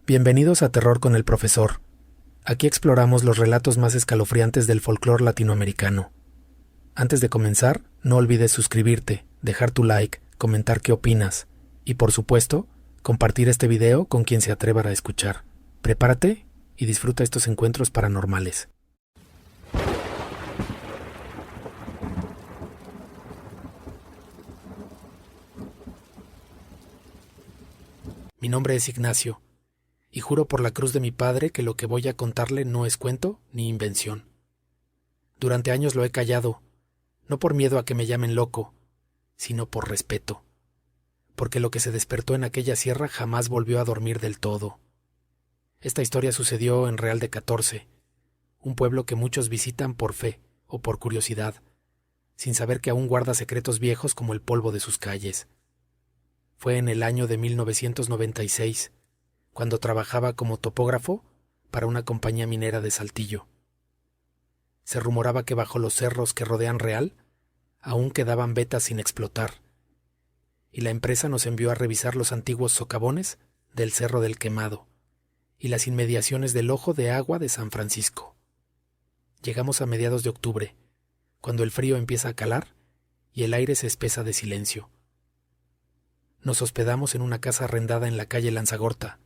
Bienvenidos a Terror con el Profesor. Aquí exploramos los relatos más escalofriantes del folclore latinoamericano. Antes de comenzar, no olvides suscribirte, dejar tu like, comentar qué opinas y, por supuesto, compartir este video con quien se atreva a escuchar. Prepárate y disfruta estos encuentros paranormales. Mi nombre es Ignacio, y juro por la cruz de mi padre que lo que voy a contarle no es cuento ni invención. Durante años lo he callado, no por miedo a que me llamen loco, sino por respeto, porque lo que se despertó en aquella sierra jamás volvió a dormir del todo. Esta historia sucedió en Real de 14, un pueblo que muchos visitan por fe o por curiosidad, sin saber que aún guarda secretos viejos como el polvo de sus calles. Fue en el año de 1996, cuando trabajaba como topógrafo para una compañía minera de Saltillo. Se rumoraba que bajo los cerros que rodean Real aún quedaban vetas sin explotar, y la empresa nos envió a revisar los antiguos socavones del Cerro del Quemado y las inmediaciones del Ojo de Agua de San Francisco. Llegamos a mediados de octubre, cuando el frío empieza a calar y el aire se espesa de silencio. Nos hospedamos en una casa arrendada en la calle Lanzagorta,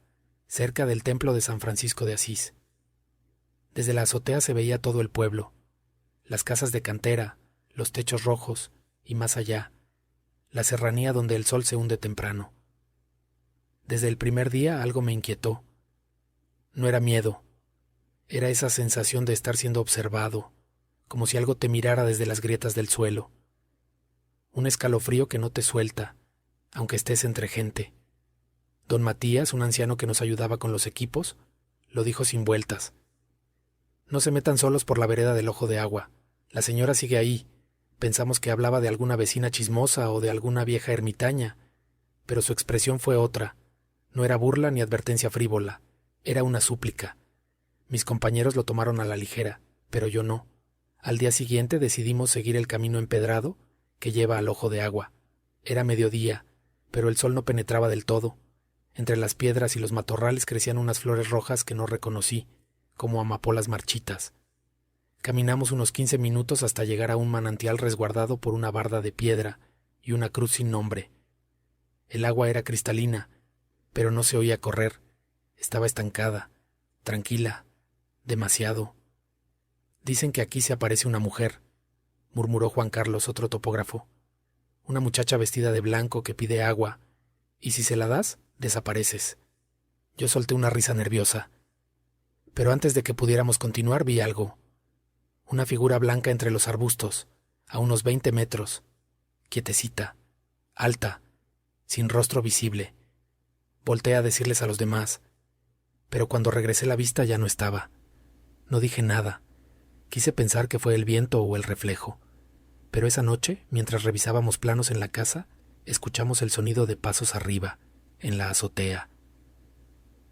cerca del templo de San Francisco de Asís. Desde la azotea se veía todo el pueblo, las casas de cantera, los techos rojos y más allá, la serranía donde el sol se hunde temprano. Desde el primer día algo me inquietó. No era miedo, era esa sensación de estar siendo observado, como si algo te mirara desde las grietas del suelo. Un escalofrío que no te suelta, aunque estés entre gente. Don Matías, un anciano que nos ayudaba con los equipos, lo dijo sin vueltas. No se metan solos por la vereda del Ojo de Agua. La señora sigue ahí. Pensamos que hablaba de alguna vecina chismosa o de alguna vieja ermitaña, pero su expresión fue otra. No era burla ni advertencia frívola. Era una súplica. Mis compañeros lo tomaron a la ligera, pero yo no. Al día siguiente decidimos seguir el camino empedrado que lleva al Ojo de Agua. Era mediodía, pero el sol no penetraba del todo. Entre las piedras y los matorrales crecían unas flores rojas que no reconocí, como amapolas marchitas. Caminamos unos 15 minutos hasta llegar a un manantial resguardado por una barda de piedra y una cruz sin nombre. El agua era cristalina, pero no se oía correr. Estaba estancada, tranquila, demasiado. Dicen que aquí se aparece una mujer, murmuró Juan Carlos, otro topógrafo. Una muchacha vestida de blanco que pide agua, y si se la das, desapareces. Yo solté una risa nerviosa. Pero antes de que pudiéramos continuar vi algo. Una figura blanca entre los arbustos, a unos 20 metros, quietecita, alta, sin rostro visible. Volté a decirles a los demás, pero cuando regresé la vista ya no estaba. No dije nada. Quise pensar que fue el viento o el reflejo. Pero esa noche, mientras revisábamos planos en la casa, escuchamos el sonido de pasos arriba, en la azotea.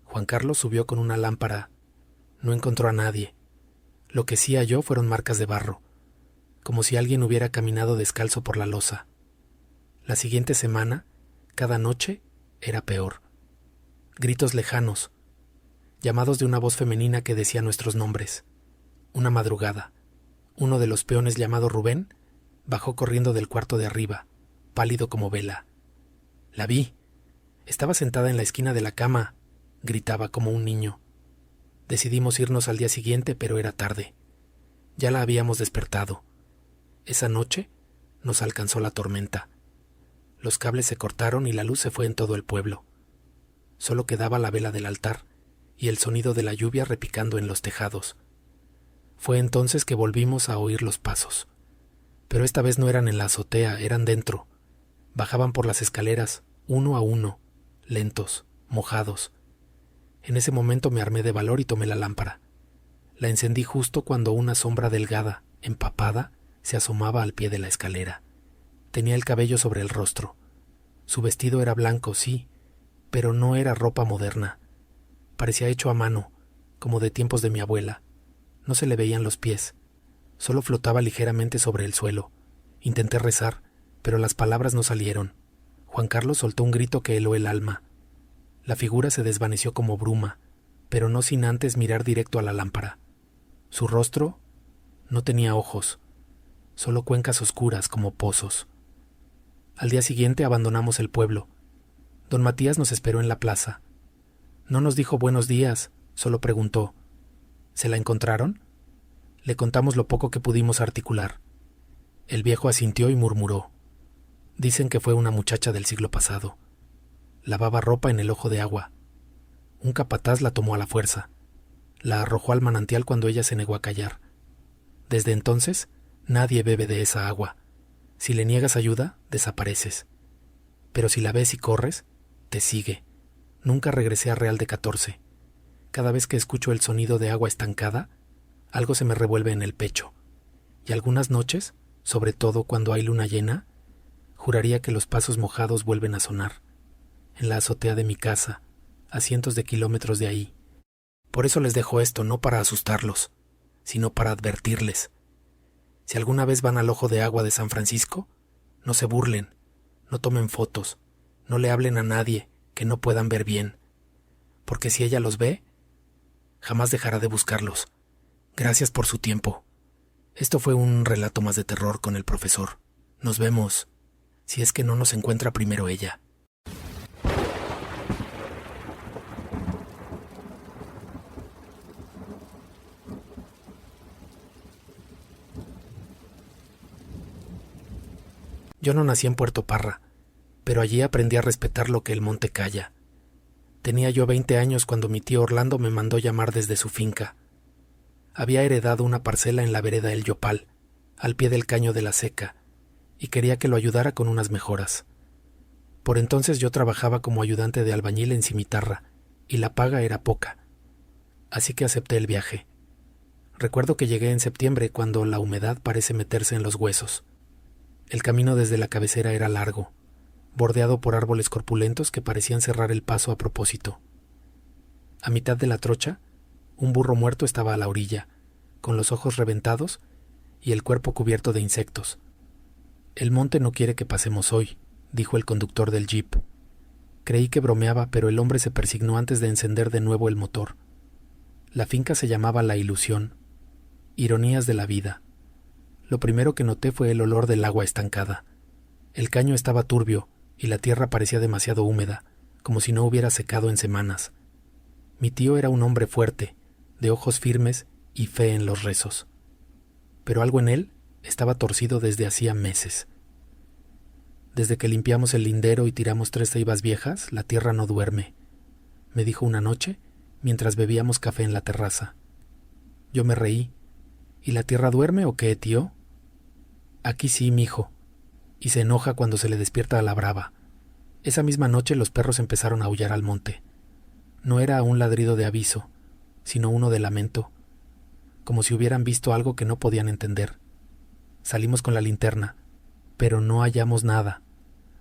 Juan Carlos subió con una lámpara. No encontró a nadie. Lo que sí halló fueron marcas de barro, como si alguien hubiera caminado descalzo por la losa. La siguiente semana, cada noche, era peor. Gritos lejanos, llamados de una voz femenina que decía nuestros nombres. Una madrugada, uno de los peones llamado Rubén bajó corriendo del cuarto de arriba, pálido como vela. La vi. Estaba sentada en la esquina de la cama, gritaba como un niño. Decidimos irnos al día siguiente, pero era tarde. Ya la habíamos despertado. Esa noche nos alcanzó la tormenta. Los cables se cortaron y la luz se fue en todo el pueblo. Solo quedaba la vela del altar y el sonido de la lluvia repicando en los tejados. Fue entonces que volvimos a oír los pasos. Pero esta vez no eran en la azotea, eran dentro. Bajaban por las escaleras, uno a uno, lentos, mojados. En ese momento me armé de valor y tomé la lámpara. La encendí justo cuando una sombra delgada, empapada, se asomaba al pie de la escalera. Tenía el cabello sobre el rostro. Su vestido era blanco, sí, pero no era ropa moderna. Parecía hecho a mano, como de tiempos de mi abuela. No se le veían los pies. Solo flotaba ligeramente sobre el suelo. Intenté rezar, pero las palabras no salieron. Juan Carlos soltó un grito que heló el alma. La figura se desvaneció como bruma, pero no sin antes mirar directo a la lámpara. Su rostro no tenía ojos, solo cuencas oscuras como pozos. Al día siguiente abandonamos el pueblo. Don Matías nos esperó en la plaza. No nos dijo buenos días, solo preguntó: ¿se la encontraron? Le contamos lo poco que pudimos articular. El viejo asintió y murmuró: dicen que fue una muchacha del siglo pasado. Lavaba ropa en el ojo de agua. Un capataz la tomó a la fuerza. La arrojó al manantial cuando ella se negó a callar. Desde entonces, nadie bebe de esa agua. Si le niegas ayuda, desapareces. Pero si la ves y corres, te sigue. Nunca regresé a Real de 14. Cada vez que escucho el sonido de agua estancada, algo se me revuelve en el pecho. Y algunas noches, sobre todo cuando hay luna llena, juraría que los pasos mojados vuelven a sonar. En la azotea de mi casa, a cientos de kilómetros de ahí. Por eso les dejo esto, no para asustarlos, sino para advertirles. Si alguna vez van al ojo de agua de San Francisco, no se burlen, no tomen fotos, no le hablen a nadie que no puedan ver bien, porque si ella los ve, jamás dejará de buscarlos. Gracias por su tiempo. Esto fue un relato más de terror con el profesor. Nos vemos, si es que no nos encuentra primero ella. Yo no nací en Puerto Parra, pero allí aprendí a respetar lo que el monte calla. Tenía yo 20 años cuando mi tío Orlando me mandó llamar desde su finca. Había heredado una parcela en la vereda El Yopal, al pie del caño de la Seca, y quería que lo ayudara con unas mejoras. Por entonces yo trabajaba como ayudante de albañil en Cimitarra, y la paga era poca. Así que acepté el viaje. Recuerdo que llegué en septiembre, cuando la humedad parece meterse en los huesos. El camino desde la cabecera era largo, bordeado por árboles corpulentos que parecían cerrar el paso a propósito. A mitad de la trocha, un burro muerto estaba a la orilla, con los ojos reventados y el cuerpo cubierto de insectos. «El monte no quiere que pasemos hoy», dijo el conductor del jeep. Creí que bromeaba, pero el hombre se persignó antes de encender de nuevo el motor. La finca se llamaba La Ilusión. Ironías de la vida. Lo primero que noté fue el olor del agua estancada. El caño estaba turbio y la tierra parecía demasiado húmeda, como si no hubiera secado en semanas. Mi tío era un hombre fuerte, de ojos firmes y fe en los rezos. Pero algo en él estaba torcido desde hacía meses. Desde que limpiamos el lindero y tiramos 3 ceibas viejas, la tierra no duerme, me dijo una noche mientras bebíamos café en la terraza. Yo me reí. ¿Y la tierra duerme o qué, tío? Aquí sí, mijo. Y se enoja cuando se le despierta a la brava. Esa misma noche los perros empezaron a aullar al monte. No era un ladrido de aviso, sino uno de lamento, como si hubieran visto algo que no podían entender. Salimos con la linterna, pero no hallamos nada,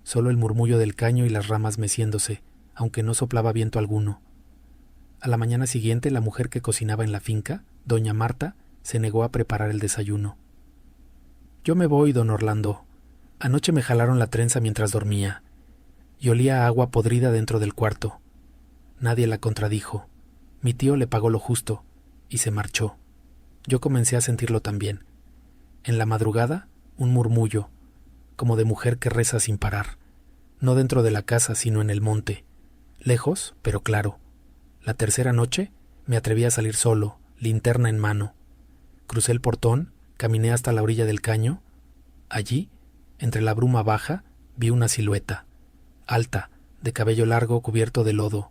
solo el murmullo del caño y las ramas meciéndose, aunque no soplaba viento alguno. A la mañana siguiente, la mujer que cocinaba en la finca, doña Marta, se negó a preparar el desayuno. «Yo me voy, don Orlando. Anoche me jalaron la trenza mientras dormía, y olía a agua podrida dentro del cuarto». Nadie la contradijo. Mi tío le pagó lo justo, y se marchó. Yo comencé a sentirlo también. En la madrugada, un murmullo, como de mujer que reza sin parar, no dentro de la casa, sino en el monte, lejos, pero claro. La tercera noche, me atreví a salir solo, linterna en mano. Crucé el portón, caminé hasta la orilla del caño. Allí, entre la bruma baja, vi una silueta, alta, de cabello largo cubierto de lodo.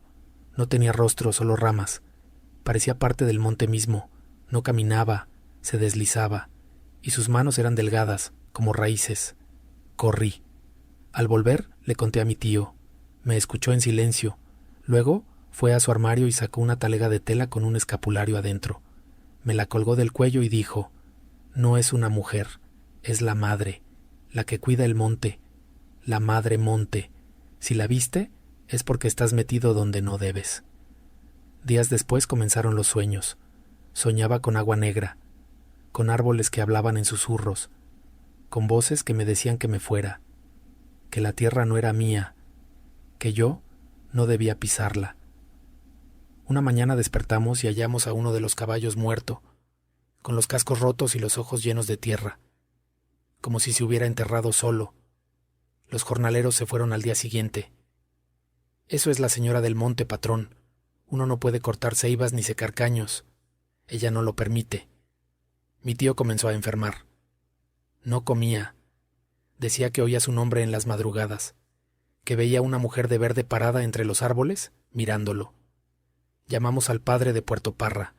No tenía rostro, solo ramas. Parecía parte del monte mismo. No caminaba, se deslizaba, y sus manos eran delgadas, como raíces. Corrí. Al volver, le conté a mi tío. Me escuchó en silencio. Luego, fue a su armario y sacó una talega de tela con un escapulario adentro. Me la colgó del cuello y dijo: «No es una mujer, es la madre, la que cuida el monte, la madre monte. Si la viste, es porque estás metido donde no debes». Días después comenzaron los sueños. Soñaba con agua negra, con árboles que hablaban en susurros, con voces que me decían que me fuera, que la tierra no era mía, que yo no debía pisarla. Una mañana despertamos y hallamos a uno de los caballos muerto, con los cascos rotos y los ojos llenos de tierra, como si se hubiera enterrado solo. Los jornaleros se fueron al día siguiente. Eso es la señora del monte, patrón. Uno no puede cortar ceibas ni secar caños. Ella no lo permite. Mi tío comenzó a enfermar. No comía. Decía que oía su nombre en las madrugadas, que veía una mujer de verde parada entre los árboles, mirándolo. Llamamos al padre de Puerto Parra.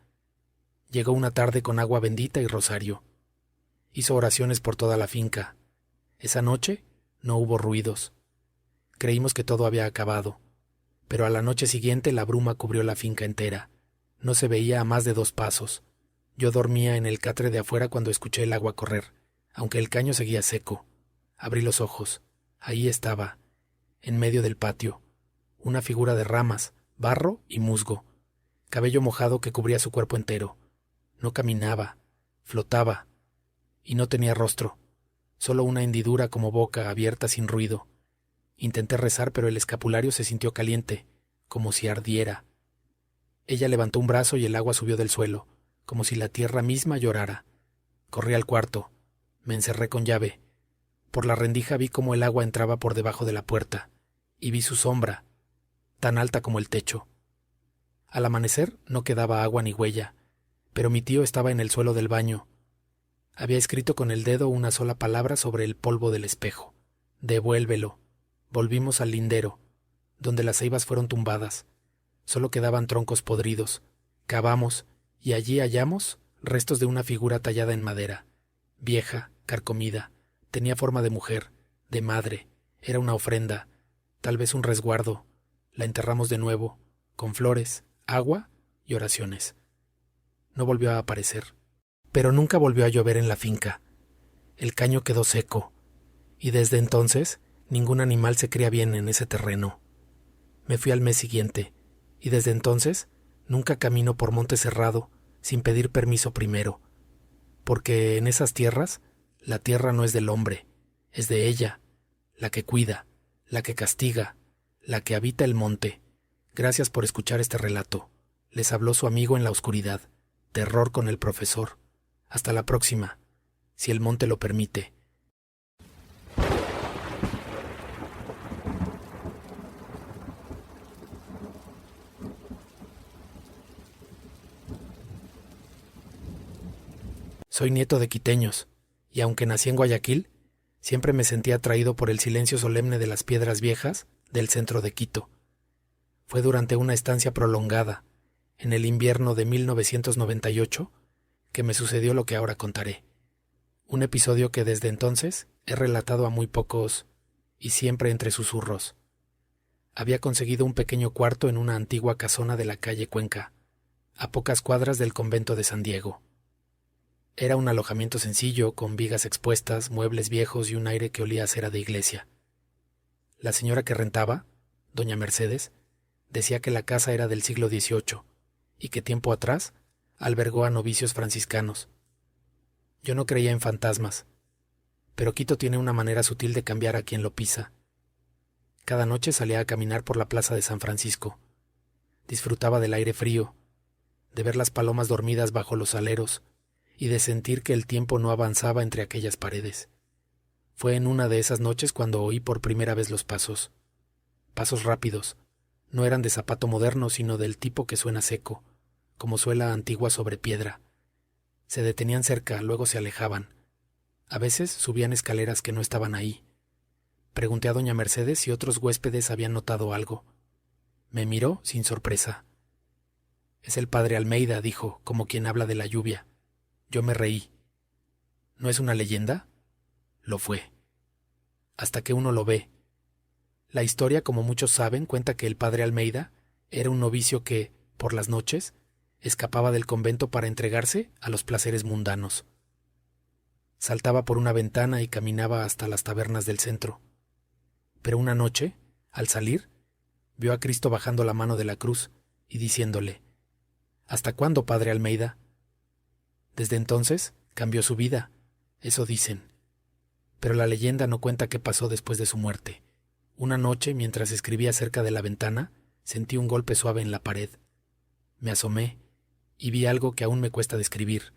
Llegó una tarde con agua bendita y rosario. Hizo oraciones por toda la finca. Esa noche no hubo ruidos. Creímos que todo había acabado, pero a la noche siguiente la bruma cubrió la finca entera. No se veía a más de 2 pasos. Yo dormía en el catre de afuera cuando escuché el agua correr, aunque el caño seguía seco. Abrí los ojos. Ahí estaba, en medio del patio, una figura de ramas, barro y musgo, cabello mojado que cubría su cuerpo entero. No caminaba, flotaba, y no tenía rostro, solo una hendidura como boca abierta sin ruido. Intenté rezar, pero el escapulario se sintió caliente, como si ardiera. Ella levantó un brazo y el agua subió del suelo, como si la tierra misma llorara. Corrí al cuarto, me encerré con llave. Por la rendija vi cómo el agua entraba por debajo de la puerta, y vi su sombra, tan alta como el techo. Al amanecer no quedaba agua ni huella, pero mi tío estaba en el suelo del baño. Había escrito con el dedo una sola palabra sobre el polvo del espejo: devuélvelo. Volvimos al lindero, donde las ceibas fueron tumbadas. Solo quedaban troncos podridos. Cavamos, y allí hallamos restos de una figura tallada en madera, vieja, carcomida. Tenía forma de mujer, de madre. Era una ofrenda, tal vez un resguardo. La enterramos de nuevo, con flores, agua y oraciones. No volvió a aparecer. Pero nunca volvió a llover en la finca. El caño quedó seco, y desde entonces ningún animal se cría bien en ese terreno. Me fui al mes siguiente, y desde entonces nunca camino por monte cerrado sin pedir permiso primero, porque en esas tierras la tierra no es del hombre, es de ella, la que cuida, la que castiga, la que habita el monte. Gracias por escuchar este relato. Les habló su amigo en la oscuridad. Terror con el profesor. Hasta la próxima, si el monte lo permite. Soy nieto de quiteños, y aunque nací en Guayaquil, siempre me sentí atraído por el silencio solemne de las piedras viejas del centro de Quito. Fue durante una estancia prolongada, en el invierno de 1998, que me sucedió lo que ahora contaré. Un episodio que desde entonces he relatado a muy pocos, y siempre entre susurros. Había conseguido un pequeño cuarto en una antigua casona de la calle Cuenca, a pocas cuadras del convento de San Diego. Era un alojamiento sencillo, con vigas expuestas, muebles viejos y un aire que olía a cera de iglesia. La señora que rentaba, doña Mercedes, decía que la casa era del siglo XVIII y que tiempo atrás albergó a novicios franciscanos. Yo no creía en fantasmas, pero Quito tiene una manera sutil de cambiar a quien lo pisa. Cada noche salía a caminar por la plaza de San Francisco. Disfrutaba del aire frío, de ver las palomas dormidas bajo los aleros y de sentir que el tiempo no avanzaba entre aquellas paredes. Fue en una de esas noches cuando oí por primera vez los pasos. Pasos rápidos. No eran de zapato moderno, sino del tipo que suena seco, como suela antigua sobre piedra. Se detenían cerca, luego se alejaban. A veces subían escaleras que no estaban ahí. Pregunté a doña Mercedes si otros huéspedes habían notado algo. Me miró sin sorpresa. Es el padre Almeida, dijo, como quien habla de la lluvia. Yo me reí. ¿No es una leyenda? Lo fue. Hasta que uno lo ve. La historia, como muchos saben, cuenta que el padre Almeida era un novicio que, por las noches, escapaba del convento para entregarse a los placeres mundanos. Saltaba por una ventana y caminaba hasta las tabernas del centro. Pero una noche, al salir, vio a Cristo bajando la mano de la cruz y diciéndole: ¿Hasta cuándo, padre Almeida? Desde entonces cambió su vida, eso dicen. Pero la leyenda no cuenta qué pasó después de su muerte. Una noche, mientras escribía cerca de la ventana, sentí un golpe suave en la pared. Me asomé y vi algo que aún me cuesta describir.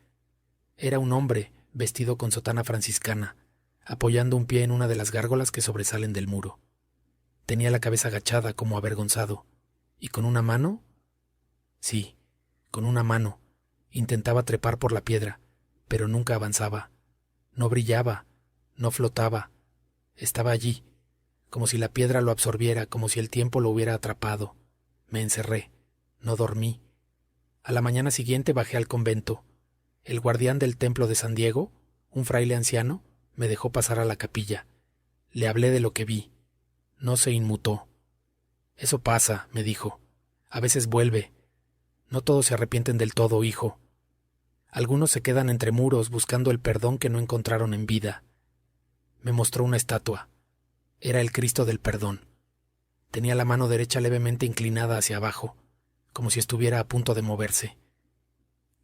Era un hombre vestido con sotana franciscana, apoyando un pie en una de las gárgolas que sobresalen del muro. Tenía la cabeza agachada como avergonzado, y con una mano, sí, con una mano, intentaba trepar por la piedra, pero nunca avanzaba. No brillaba, no flotaba. Estaba allí, como si la piedra lo absorbiera, como si el tiempo lo hubiera atrapado. Me encerré, no dormí. A la mañana siguiente bajé al convento. El guardián del templo de San Diego, un fraile anciano, me dejó pasar a la capilla. Le hablé de lo que vi. No se inmutó. Eso pasa, me dijo. A veces vuelve. No todos se arrepienten del todo, hijo. Algunos se quedan entre muros buscando el perdón que no encontraron en vida. Me mostró una estatua. Era el Cristo del Perdón. Tenía la mano derecha levemente inclinada hacia abajo, como si estuviera a punto de moverse.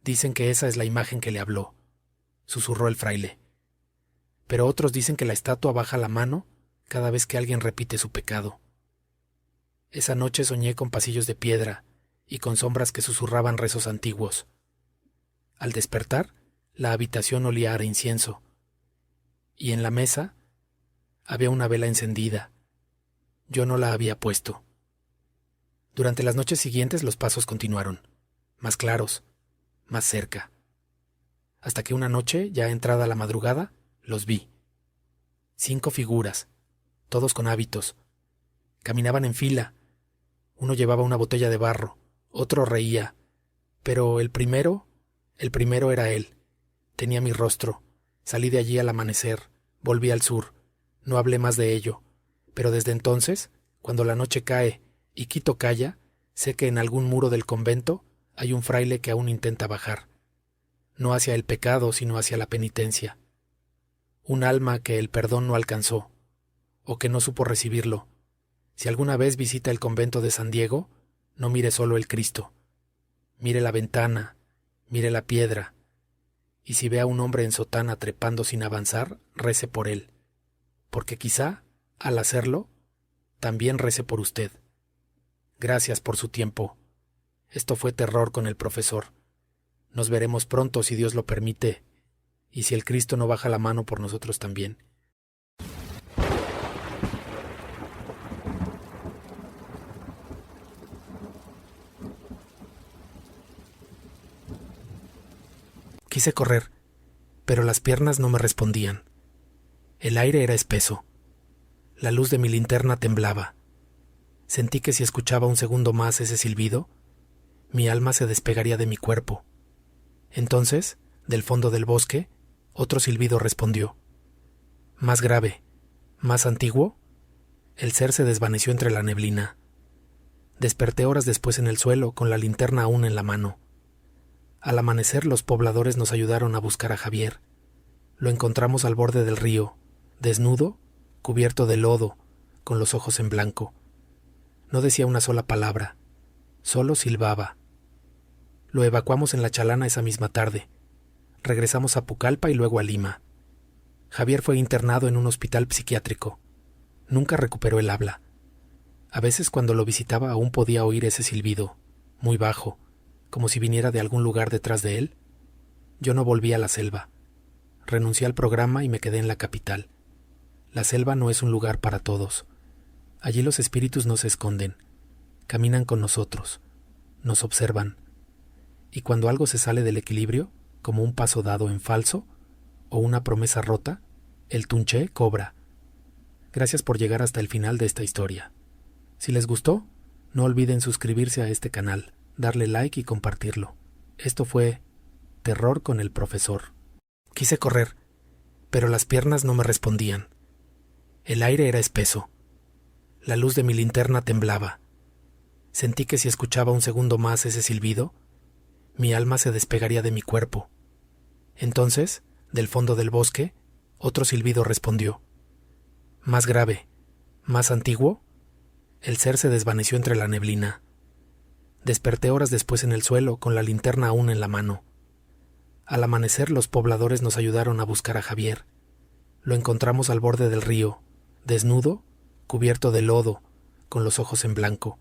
Dicen que esa es la imagen que le habló, susurró el fraile. Pero otros dicen que la estatua baja la mano cada vez que alguien repite su pecado. Esa noche soñé con pasillos de piedra y con sombras que susurraban rezos antiguos. Al despertar, la habitación olía a incienso, y en la mesa había una vela encendida. Yo no la había puesto. Durante las noches siguientes los pasos continuaron, más claros, más cerca. Hasta que una noche, ya entrada la madrugada, los vi. 5 figuras, todos con hábitos. Caminaban en fila. Uno llevaba una botella de barro, otro reía. Pero el primero era él. Tenía mi rostro. Salí de allí al amanecer, volví al sur. No hablé más de ello. Pero desde entonces, cuando la noche cae y Quito calla, sé que en algún muro del convento hay un fraile que aún intenta bajar. No hacia el pecado, sino hacia la penitencia. Un alma que el perdón no alcanzó, o que no supo recibirlo. Si alguna vez visita el convento de San Diego, no mire solo el Cristo. Mire la ventana, mire la piedra, y si ve a un hombre en sotana trepando sin avanzar, rece por él, porque quizá, al hacerlo, también rece por usted. Gracias por su tiempo. Esto fue Terror con el profesor. Nos veremos pronto si Dios lo permite, y si el Cristo no baja la mano por nosotros también. Quise correr, pero las piernas no me respondían. El aire era espeso. La luz de mi linterna temblaba. Sentí que si escuchaba un segundo más ese silbido, mi alma se despegaría de mi cuerpo. Entonces, del fondo del bosque, otro silbido respondió. Más grave, más antiguo, el ser se desvaneció entre la neblina. Desperté horas después en el suelo, con la linterna aún en la mano. Al amanecer los pobladores nos ayudaron a buscar a Javier. Lo encontramos al borde del río, desnudo, cubierto de lodo, con los ojos en blanco. No decía una sola palabra, solo silbaba. Lo evacuamos en la Chalana esa misma tarde. Regresamos a Pucallpa y luego a Lima. Javier fue internado en un hospital psiquiátrico. Nunca recuperó el habla. A veces cuando lo visitaba aún podía oír ese silbido, muy bajo, como si viniera de algún lugar detrás de él. Yo no volví a la selva. Renuncié al programa y me quedé en la capital. La selva no es un lugar para todos. Allí los espíritus no se esconden. Caminan con nosotros. Nos observan. Y cuando algo se sale del equilibrio, como un paso dado en falso o una promesa rota, el tunché cobra. Gracias por llegar hasta el final de esta historia. Si les gustó, no olviden suscribirse a este canal, darle like y compartirlo. Esto fue Terror con el profesor. Quise correr, pero las piernas no me respondían. El aire era espeso. La luz de mi linterna temblaba. Sentí que si escuchaba un segundo más ese silbido, mi alma se despegaría de mi cuerpo. Entonces, del fondo del bosque, otro silbido respondió. Más grave, más antiguo, el ser se desvaneció entre la neblina. Desperté horas después en el suelo, con la linterna aún en la mano. Al amanecer los pobladores nos ayudaron a buscar a Javier. Lo encontramos al borde del río, desnudo, cubierto de lodo, con los ojos en blanco.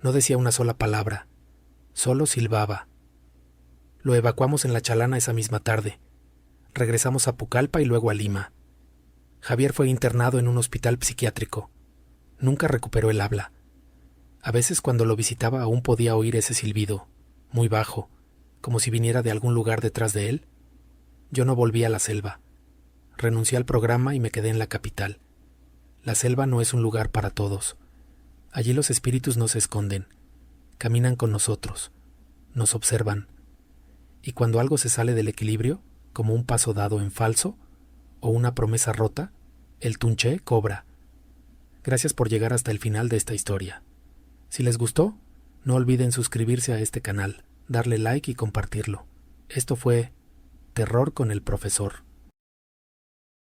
No decía una sola palabra, Solo silbaba. Lo evacuamos en la Chalana esa misma tarde. Regresamos a Pucallpa y luego a Lima. Javier fue internado en un hospital psiquiátrico. Nunca recuperó el habla. A veces cuando lo visitaba aún podía oír ese silbido, muy bajo, como si viniera de algún lugar detrás de él. Yo no volví a la selva. Renuncié al programa y me quedé en la capital. La selva no es un lugar para todos. Allí los espíritus no se esconden. Caminan con nosotros. Nos observan. Y cuando algo se sale del equilibrio, como un paso dado en falso o una promesa rota, el tunché cobra. Gracias por llegar hasta el final de esta historia. Si les gustó, no olviden suscribirse a este canal, darle like y compartirlo. Esto fue Terror con el Profesor.